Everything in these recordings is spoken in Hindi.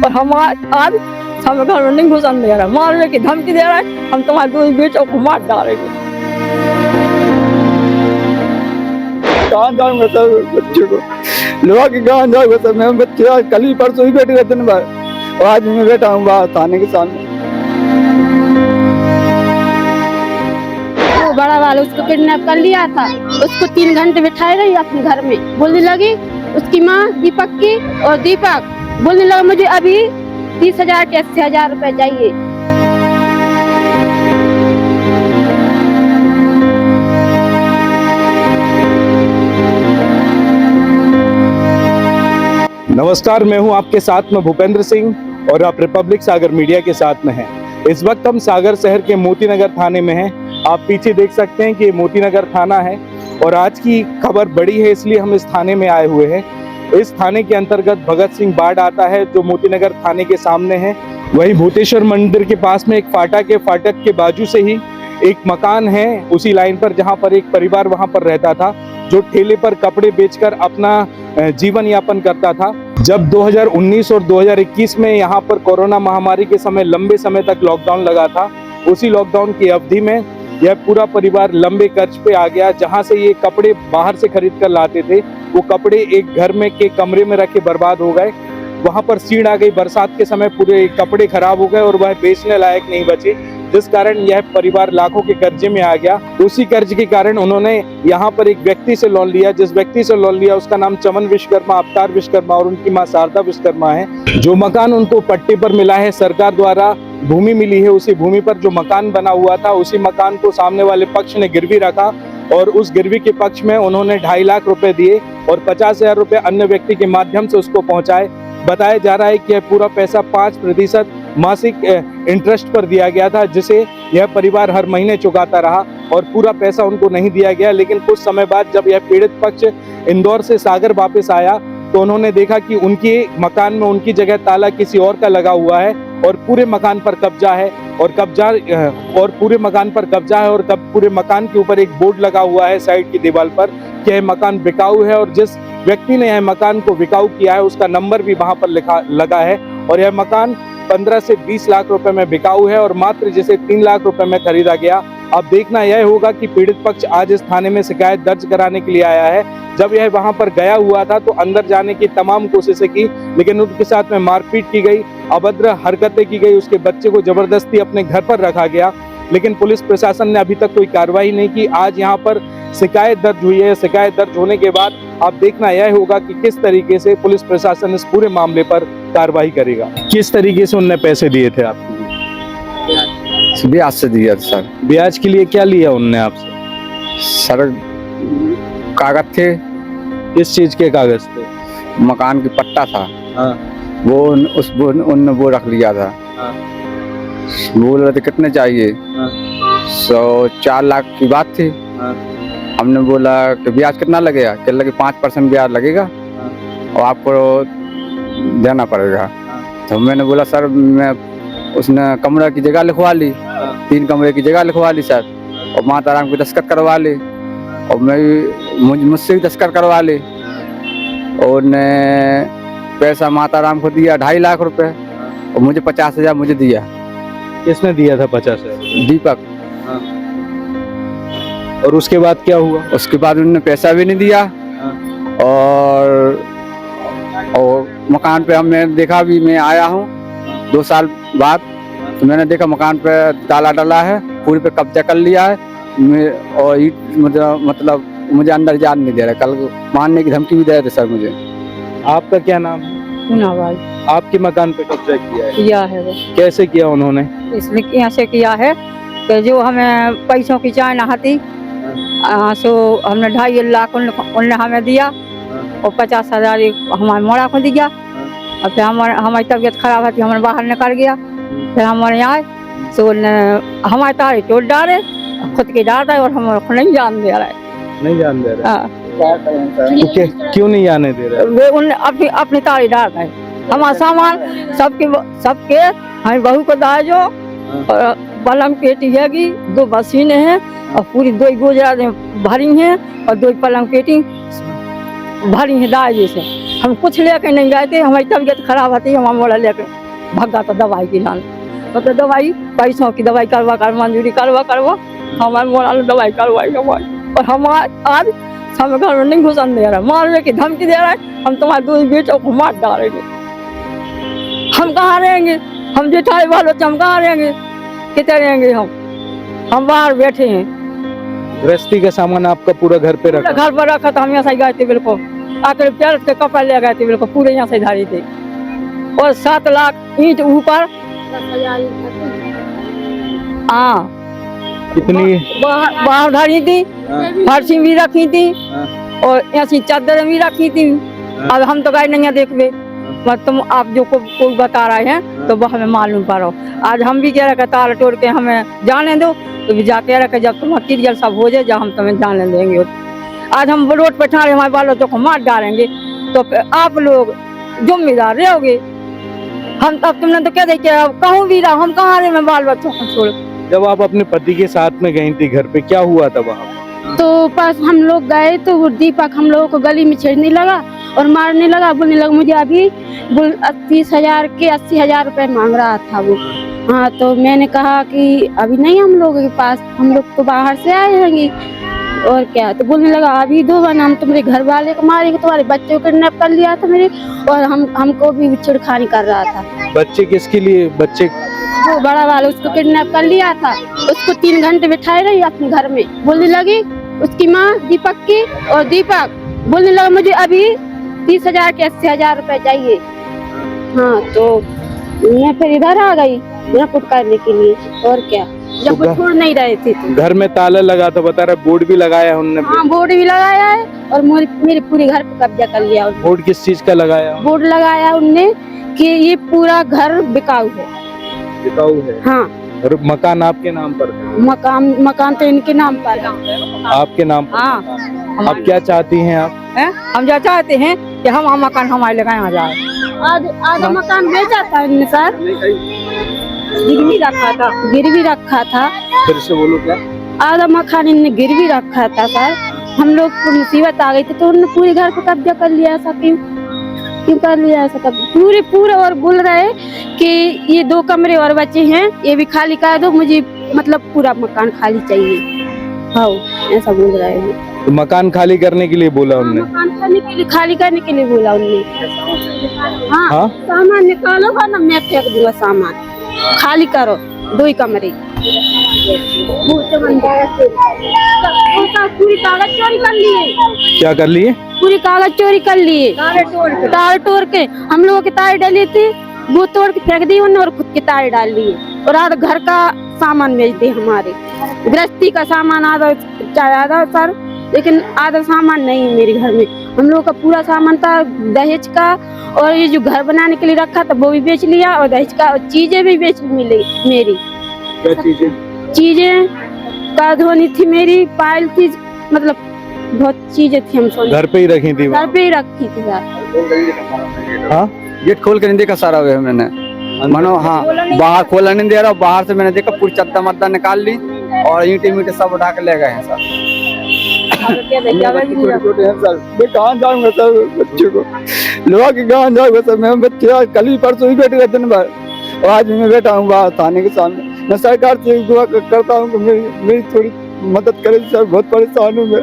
और हम आज हमें घर में नहीं घुसन दे रहा, मारने की धमकी दे रहा है, हम तुम्हारे दो बेटों को मार डालेंगे। कहाँ जाऊंगा सर बच्चे को, लोहा की कहाँ जाऊंगा सर। मैं बच्चे कल ही परसों ही बैठे रहते दिन भर, और आज मैं बैठा हूँ बाहर थाने के सामने। वो बड़ा वाला उसको किडनैप कर लिया था, उसको 3 घंटे बिठाए रही अपने घर में। बोलने लगी उसकी माँ दीपक की, और दीपक बोलने लगा मुझे अभी 30,000 के 80,000 रुपए चाहिए। नमस्कार, मैं हूं आपके साथ में भूपेंद्र सिंह और आप रिपब्लिक सागर मीडिया के साथ में हैं। इस वक्त हम सागर शहर के मोतीनगर थाने में हैं। आप पीछे देख सकते हैं कि ये मोतीनगर थाना है और आज की खबर बड़ी है, इसलिए हम इस थाने में आए हुए हैं। इस थाने के अंतर्गत भगत सिंह वार्ड आता है जो मोतीनगर थाने के सामने है। वहीं भूतेश्वर मंदिर के पास में एक फाटक के बाजू से ही एक मकान है उसी लाइन पर, जहां पर एक परिवार वहां पर रहता था जो ठेले पर कपड़े बेचकर अपना जीवन यापन करता था। जब 2019 और 2021 में यहाँ पर कोरोना महामारी के समय लंबे समय तक लॉकडाउन लगा था, उसी लॉकडाउन की अवधि में यह पूरा परिवार लंबे कर्ज पे आ गया। जहाँ से ये कपड़े बाहर से खरीद कर लाते थे, वो कपड़े एक घर में के कमरे में रखे बर्बाद हो गए। वहां पर सीढ़ आ गई, बरसात के समय पूरे कपड़े खराब हो गए और वह बेचने लायक नहीं बचे, जिस कारण यह परिवार लाखों के कर्जे में आ गया। उसी कर्ज के कारण उन्होंने यहाँ पर एक व्यक्ति से लोन लिया। जिस व्यक्ति से लोन लिया उसका नाम चमन विश्वकर्मा, अवतार विश्वकर्मा और उनकी मां शारदा विश्वकर्मा है। जो मकान उनको पट्टे पर मिला है, सरकार द्वारा भूमि मिली है, उसी भूमि पर जो मकान बना हुआ था उसी मकान को सामने वाले पक्ष ने गिरवी रखा और उस गिरवी के पक्ष में उन्होंने 2.5 लाख रुपए दिए और 50,000 रुपए अन्य व्यक्ति के माध्यम से उसको पहुंचाए। बताया जा रहा है कि यह पूरा पैसा 5% मासिक इंटरेस्ट पर दिया गया था, जिसे यह परिवार हर महीने चुकाता रहा और पूरा पैसा उनको नहीं दिया गया। लेकिन कुछ समय बाद जब यह पीड़ित पक्ष इंदौर से सागर वापस आया तो उन्होंने देखा कि उनके मकान में उनकी जगह ताला किसी और का लगा हुआ है और पूरे मकान पर कब्जा है और पूरे मकान के ऊपर एक बोर्ड लगा हुआ है साइड की दीवार पर कि यह मकान बिकाऊ है, और जिस व्यक्ति ने यह मकान को बिकाऊ किया है उसका नंबर भी वहां पर लगा है और यह मकान 15 से 20 लाख रुपए में बिकाऊ है और मात्र जिसे 3 लाख रुपए में खरीदा गया। अब देखना यह होगा कि पीड़ित पक्ष आज इस थाने में शिकायत दर्ज कराने के लिए आया है। जब यह वहां पर गया हुआ था तो अंदर जाने की तमाम कोशिशें की, लेकिन उनके साथ में मारपीट की गई, अभद्र हरकतें की गई, उसके बच्चे को जबरदस्ती अपने घर पर रखा गया। लेकिन पुलिस प्रशासन ने अभी तक कोई कार्रवाई नहीं की। आज यहाँ पर शिकायत दर्ज हुई है। शिकायत दर्ज होने के बाद अब देखना यह होगा कि किस तरीके से पुलिस प्रशासन इस पूरे मामले पर कार्रवाई करेगा। किस तरीके से उनने पैसे दिए थे आपको? ब्याज से दिया सर। ब्याज के लिए क्या लिया उनने आपसे? सर कागज थे। किस चीज के कागज थे? मकान की पट्टा था। हाँ। उनने वो रख लिया था। हाँ। बोल रहे थे कितने चाहिए? हाँ। 4 लाख की बात थी। हाँ। हमने बोला कि ब्याज कितना लगेगा? कह लगे 5% ब्याज लगेगा। हाँ। और आपको देना पड़ेगा। हाँ। तो मैंने बोला सर मैं, उसने कमरा की जगह लिखवा ली। हाँ। 3 कमरे की जगह लिखवा ली सर, और माता राम की दस्तखत करवा ली और मुझसे भी दस्तखत करवा ली। और ने पैसा माता राम को दिया 2.5 लाख रुपए और मुझे 50,000 मुझे दिया। किसने दिया था 50,000? दीपक। हाँ। और उसके बाद क्या हुआ? उसके बाद उन्होंने पैसा भी नहीं दिया। हाँ। और मकान पे हमने देखा भी, मैं आया हूँ 2 साल बाद, तो मैंने देखा मकान पे ताला डाला है, पूरे पे कब्जा कर लिया है और मतलब मुझे अंदर जान नहीं दे रहा। कल मारने की धमकी भी दे रहे थे सर मुझे। आपका क्या नाम है? आपके मकान पे कब्जा किया है? वो कैसे किया उन्होंने? इसलिए यहाँ से किया है कि जो हमें पैसों की चाय न आती, सो हमने 2.5 लाख उनने हमें दिया और 50,000 हमारे मोड़ा को दिया। और फिर हमारी तबीयत खराब है, हमारे बाहर निकल गया। फिर हमारे यहाँ सो हमारे तारे चोट डाले, खुद के डाल रहे और हमारे नहीं जान दे रहा है। नहीं जान दे रहे? हाँ। क्यों नहीं जाने दे रहे? वे उन अपनी तारी डाल रहे। हमारा सामान सबके हमारी बहू को दाजो और पलंग पेटी है कि 2 मशीनें हैं और पूरी 2 गोजरा भरी हैं और 2 पलंग पेटी भरी है दाई जैसे। हम कुछ लेके नहीं गए थे, हमारी तबीयत खराब होती, हमारा मोड़ा लेके भगा था दवाई की लान। तो दवाई पैसों की दवाई करवा मंजूरी करवा हमारे मोड़ा ने दवाई करवाई और हम आज हमें घर में नहीं घुसन दे रहा, मारने की धमकी दे रहा है, हम तुम्हारे दो बेटों को मार डालेंगे। हम कहाँ रहेंगे, हम जेठाई वालों से हम कहाँ रहेंगे, कितने रहेंगे हम बाहर बैठे हैं। गृहस्थी का सामान आपका पूरा घर पे रखा? घर पर रखा था, हम यहाँ से गए थे बिल्कुल, आकर पैर के कपड़े ले गए थे बिल्कुल, पूरे यहाँ से धारी थे। और 7 लाख ईंट ऊपर, हाँ कितनी बाहर धारी थी, फर्शी भी रखी थी और ऐसी चादर भी रखी थी। अब हम तो गए नहीं है देखवे, बस तुम आप जो कोई बता रहे हैं तो वो हमें मालूम पड़ो। आज हम भी कह रहे ताल तोड़ के हमें जाने दो, तो भी जाके रखे जब तुम क्लियर सब हो जाए, जब हम तुम्हें जाने देंगे। आज हम रोड पे ठाड़े हमारे बालों को मार डालेंगे, तो आप लोग जिम्मेदार रहोगे। हम तब तुमने तो कह दे कहूँ भी रहा, हम कहाँ रहे मैं बाल बच्चों को छोड़। जब आप अपने पति के साथ में गई थी घर पे, क्या हुआ था वहाँ? तो पास हम लोग गए तो वो दीपक हम लोगों को गली में छेड़ने लगा और मारने लगा, बोलने लगा मुझे अभी 30,000 के 80,000 रुपए मांग रहा था वो। हाँ, तो मैंने कहा कि अभी नहीं हम लोगों के पास, हम लोग तो बाहर से आए हैं और क्या। तो बोलने लगा अभी दो वरना हम तुम्हारे घर वाले को मारेंगे, तुम्हारे बच्चे को किडनैप कर लिया था मेरे, और हमको भी छिड़खानी कर रहा था। बच्चे किसके लिए? बच्चे वो बड़ा वाला उसको किडनैप कर लिया था, उसको 3 घंटे बिठाए रही अपने घर में। बोलने लगी उसकी माँ दीपक की, और दीपक बोलने लगा मुझे अभी 30,000 के 80,000 रुपए चाहिए। हाँ, तो मैं फिर इधर आ गई रिपोर्ट करने के लिए, और क्या। जब वो छोड़ नहीं रहे थे तो घर में ताला लगा था, बता रहे बोर्ड भी लगाया उन्होंने? हाँ, बोर्ड भी लगाया है और मेरे पूरे घर पे कब्जा कर लिया। बोर्ड किस चीज का लगाया? बोर्ड लगाया उनने कि ये पूरा घर बिकाऊ है। बिकाऊ है? हाँ। और मकान आपके नाम पर है? मकान तो इनके नाम पर है। आपके नाम पर? हाँ। आप क्या चाहती हैं आप? हम जो चाहते हैं कि हम मकान हमारे लगाया जाए। आधा मकान बेचा था इनने सर, गिरवी रखा था। फिर से बोलो क्या? आधा मकान इनने गिरवी रखा था सर। हम लोग को मुसीबत आ गई थी तो उन्होंने पूरे घर को कब्जा कर लिया। ऐसा क्यों कर लिया ऐसा? पूरे और बोल रहे कि ये 2 कमरे और बचे हैं, ये भी खाली कर दो, मुझे मतलब पूरा मकान खाली चाहिए। हाँ, ऐसा बोल रहे हैं। तो मकान खाली करने के लिए बोला उन्होंने? मकान खाली करने के लिए बोला उन्होंने। हाँ, सामान निकालो वरना मैं फेंक दूंगा सामान, खाली करो 2 ही कमरे। पूरी कागज चोरी कर लिए। क्या कर लिए? पूरी कागज चोरी कर लिए, तार तोड़ के। हम लोगों के तार डाली थी, वो तोड़ के फेंक दी उन्होंने और खुद के तार डाल लिए। और आधा घर का सामान बेच दिए, हमारे गृहस्थी का सामान आधा सर, लेकिन आधा सामान नहीं है मेरे घर में। हम लोगों का पूरा सामान था दहेज का, और ये जो घर बनाने के लिए रखा था वो भी बेच लिया, और दहेज का चीजें भी बेच मिली मेरी। क्या चीजें? चीजें का धोनी थी मेरी, पायल थी, मतलब बहुत चीजें थी। हम सोने घर पे ही रखी थी? घर पे ही रखी थी सर। हाँ, गेट खोल के नहीं देखा सारा वे मैंने, मानो हाँ बाहर खोला नहीं दे रहा, बाहर से मैंने देखा पूरी चद्दा मद्दा निकाल ली और ईंटे मीटे सब उठा के ले गए हैं सर। छोटे हैं सर, मैं कहाँ जाऊंगा सर बच्चे को लोहा के कहाँ जाऊंगा सर। मैं बच्चे आज कल ही परसों ही बैठे दिन भर, और आज मैं बैठा हूँ बाहर थाने के सामने। मैं सरकार से दुआ करता हूँ कि मेरी थोड़ी मदद करे सर, बहुत परेशान हूँ मैं।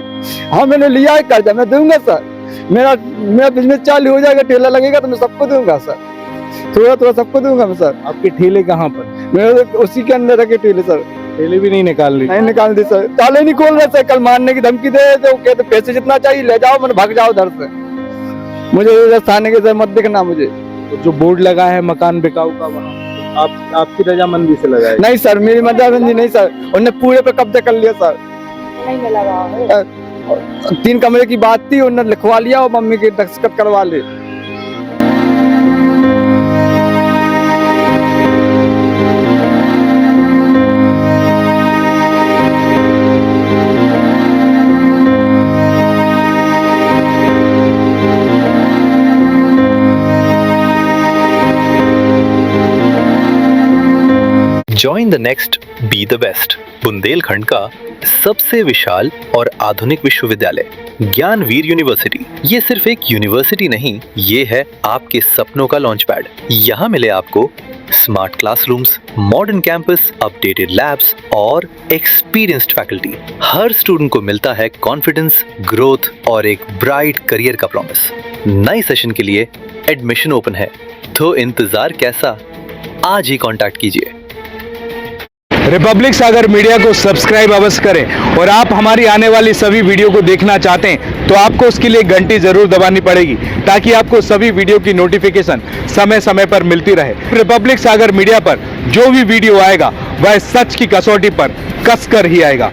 हाँ, मैंने लिया है कर्जा, मैं दूंगा सर। मेरा बिजनेस चालू हो जाएगा, ठेला लगेगा तो मैं सबको दूंगा सर, थोड़ा सबको दूंगा मैं सर। आपके ठेले कहाँ पर? मेरे उसी के अंदर रखे ठेले सर। ठेले भी नहीं निकाल रही? नहीं निकाल दी सर, ताले नहीं खोल रहे सर। कल मारने की धमकी दे तो कहते पैसे जितना चाहिए ले जाओ, मैंने भाग जाओ उधर से, मुझे थाने के सर मत दिखना मुझे। तो जो बोर्ड लगा है मकान बिकाऊ का, वहाँ आपकी रजामंदी से लगा है? नहीं सर, मेरी रजामंदी नहीं सर, उन्होंने पूरे पे कब्जा कर लिया सर। 3 कमरे की बात थी, उन्होंने लिखवा लिया और मम्मी की दस्तखत करवा ली। Join the next, be the best. Bundelkhand का सबसे विशाल और आधुनिक विश्वविद्यालय ज्ञानवीर यूनिवर्सिटी। ये सिर्फ एक यूनिवर्सिटी नहीं, ये है आपके सपनों का लॉन्च पैड। यहाँ मिले आपको smart classrooms, modern campus, updated labs और एक्सपीरियंस्ड फैकल्टी। हर स्टूडेंट को मिलता है कॉन्फिडेंस, ग्रोथ और एक ब्राइट करियर का प्रॉमिस। नए सेशन के लिए एडमिशन ओपन है, तो इंतजार कैसा? आज ही कांटेक्ट कीजिए। रिपब्लिक सागर मीडिया को सब्सक्राइब अवश्य करें और आप हमारी आने वाली सभी वीडियो को देखना चाहते हैं तो आपको उसके लिए घंटी जरूर दबानी पड़ेगी, ताकि आपको सभी वीडियो की नोटिफिकेशन समय समय पर मिलती रहे। रिपब्लिक सागर मीडिया पर जो भी वीडियो आएगा वह सच की कसौटी पर कसकर ही आएगा।